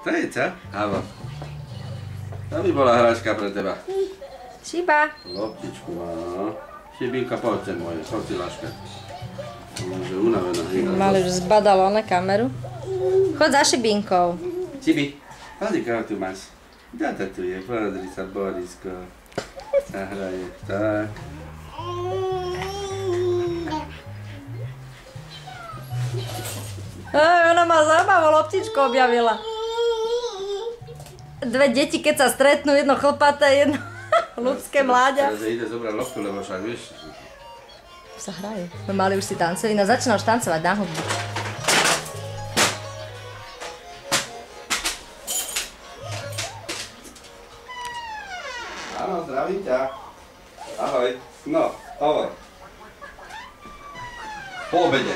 To je čo? Áno. To by bola hračka pre teba. Šiba. Loptičku má, no. Šibinka, poďte moje, poď si laškať. Môže unavená. Mali už zbadalo na kameru. Chod za Šibinkou. Šibi, pozri, koho tu máš. Kto tu je? Pozri sa, Borisko. Zahraje, tak. Ona má zaujímavú loptičku objavila. Dve deti, keď sa stretnú, jedno chlpaté, jedno ľudské mláďa. Teraz ide zobrať loptu, lebo však vieš. Sa hrajú. Mali už si tancovať, no začína už tancovať na hudbu. Áno, zdravím ťa. Ahoj. No, hovor. Po obede.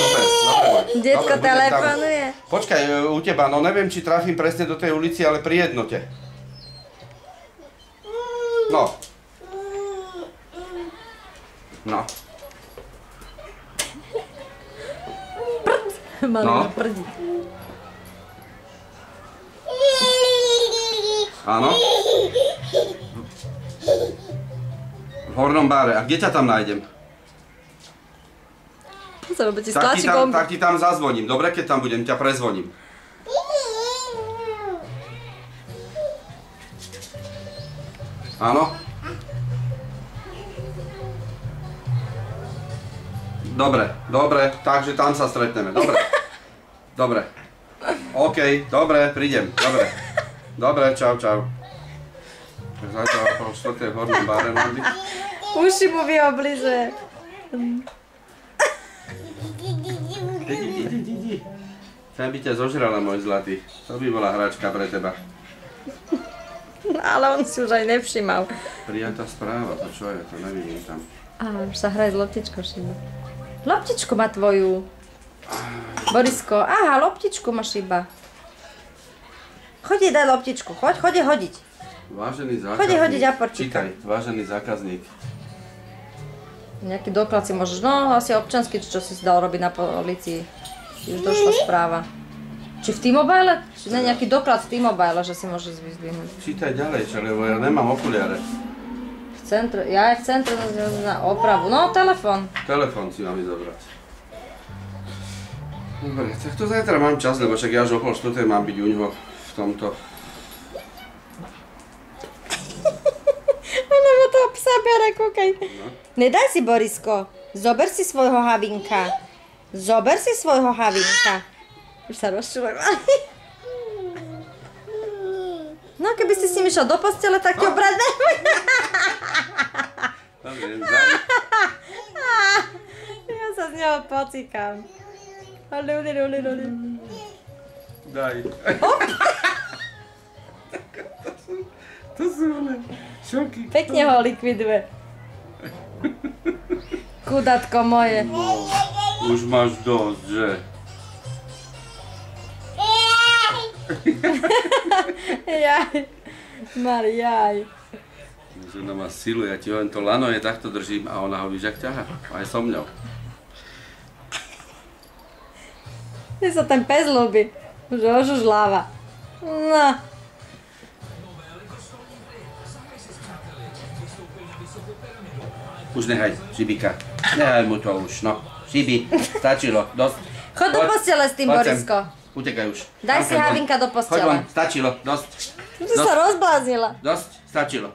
Super, dobre. Detko telefonuje. Počkaj, u teba, no neviem, či trafím presne do tej ulici, ale pri jednote. No. No. Mali No. na prdi. Áno. V hornom báre. A kde ťa tam nájdem? Lebo ti stlačí kombi. Tak ti tam zazvoním. Dobre, keď tam budem, ťa prezvoním. Áno? Dobre, takže tam sa stretneme. Dobre. OK, dobre, prídem. Dobre, čau. Zatiaľ okolo 4. v hornom báre mám byť. Uši mu vyoblizuje. Idi. Chcem by ťa zožrala, môj zlatý. To by bola hračka pre teba. Ale on si už aj nevšimal. Prijatá správa, to čo je, to nevidím tam. Už sa hraje s loptičkou, Šiba. Loptičku má tvoju. Borisko, loptičku má Šiba. Chodí dať loptičku, choď je hodiť. Vážený zákazník. Chodí hodiť aporčíka. Čítaj, vážený zákazník. Nejaký doklad si môžeš, no asi občanský, čo si dal robiť na polícii. Už došla správa. Či v T-Mobile? Či ne, nejaký doklad v T-Mobile, že si môžeš vyzdvihnúť. Čítaj ďalej, čo, lebo ja nemám okuliare. Ja aj v centre na opravu. No, telefón. Telefón si mám ísť zobrať. Dobre, tak to zajtra mám čas, lebo však ja až okolo 4. mám byť u ňoho v tomto. Ona ma toho psa bere, kúkaj. No. Nedaj si, Borisko. Zober si svojho Havinka. Už sa rozčulovali. No, keby si s ním išiel do postele, tak ti obrať nemôj. Ja sa z neho pocíkam. Luli. Daj. To sú len šoky. Pekne ho likviduje. Kudatko moje. Už máš dosť, že? Jaj. Mariaj. Žena má silu, ja ti len to lano je takto držím a ona ho víš, jak ťaha. Aj so mňou. Ty sa ten pes ľúbi. Už ožužláva. No. Už nehaj, Šibika. Nehaj mu to už, no. Šibi, stačilo, dosť. Chod do postele s tým, Borisko. Utekaj už. Daj si Havinka do postele. Choď von, stačilo, dosť. Ty sa rozbláznila. Dosť, stačilo.